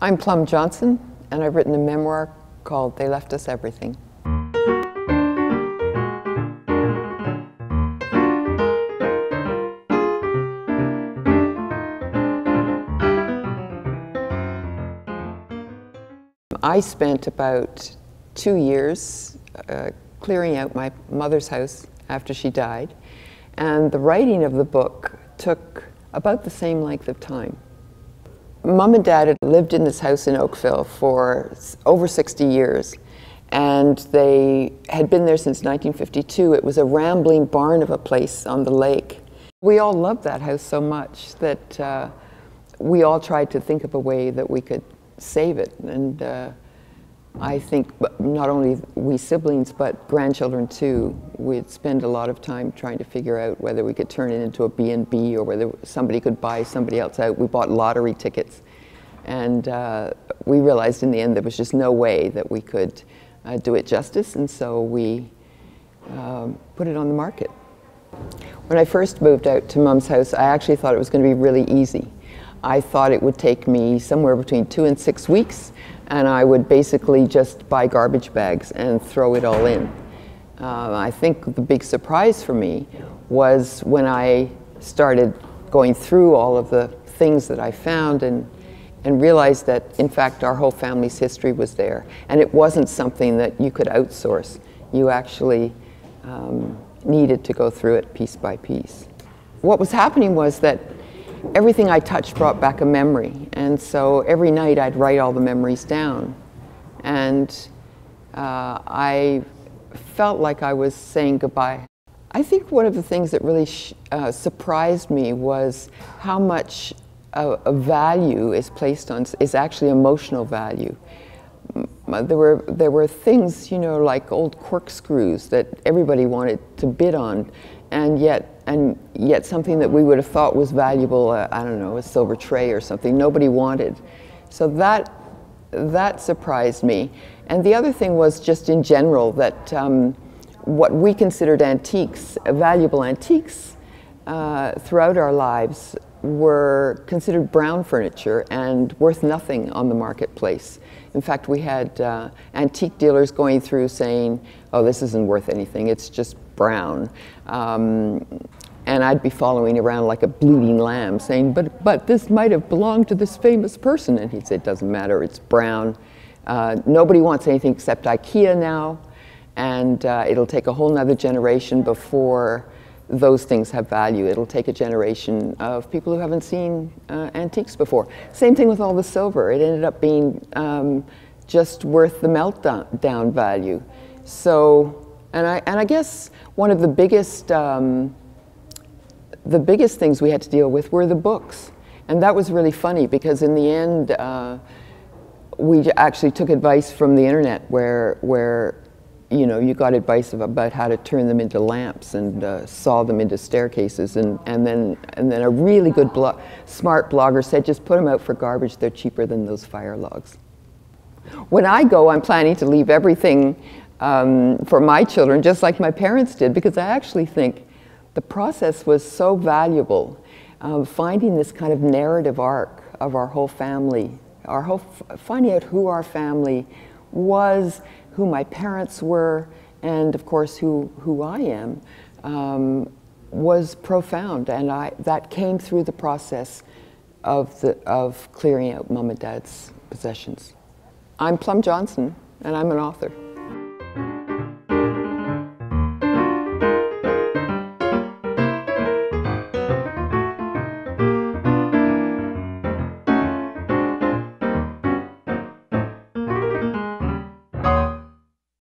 I'm Plum Johnson, and I've written a memoir called They Left Us Everything. I spent about 2 years clearing out my mother's house after she died, and the writing of the book took about the same length of time. Mom and Dad had lived in this house in Oakville for over 60 years, and they had been there since 1952. It was a rambling barn of a place on the lake. We all loved that house so much that we all tried to think of a way that we could save it. And I think not only we siblings, but grandchildren too, we'd spend a lot of time trying to figure out whether we could turn it into a B&B or whether somebody could buy somebody else out. We bought lottery tickets, and we realized in the end there was just no way that we could do it justice, and so we put it on the market. When I first moved out to Mom's house, I actually thought it was going to be really easy. I thought it would take me somewhere between 2 and 6 weeks, and I would basically just buy garbage bags and throw it all in. I think the big surprise for me was when I started going through all of the things that I found and realized that, in fact, our whole family's history was there. And it wasn't something that you could outsource. You actually needed to go through it piece by piece. What was happening was that everything I touched brought back a memory, and so every night I'd write all the memories down. And I felt like I was saying goodbye. I think one of the things that really surprised me was how much a value is placed on, is actually emotional value. There were things, you know, like old corkscrews that everybody wanted to bid on, and yet something that we would have thought was valuable, I don't know, a silver tray or something, nobody wanted. So that surprised me. And the other thing was just in general that what we considered antiques, valuable antiques, throughout our lives were considered brown furniture and worth nothing on the marketplace. In fact, we had antique dealers going through saying, oh, this isn't worth anything, it's just brown. And I'd be following around like a bleeding lamb saying, but this might have belonged to this famous person. And he'd say, it doesn't matter, it's brown. Nobody wants anything except IKEA now, and it'll take a whole nother generation before those things have value. It'll take a generation of people who haven't seen antiques before. Same thing with all the silver. It ended up being just worth the meltdown value. So, and I guess one of the biggest things we had to deal with were the books. And that was really funny because in the end, we actually took advice from the internet where you know, you got advice about how to turn them into lamps and saw them into staircases, and then a really good smart blogger said, just put them out for garbage, they're cheaper than those fire logs. When I go, I'm planning to leave everything for my children, just like my parents did, because I actually think the process was so valuable, finding this kind of narrative arc of our whole family, finding out who our family was, who my parents were, and of course who I am, was profound, and that came through the process of clearing out Mom and Dad's possessions. I'm Plum Johnson, and I'm an author.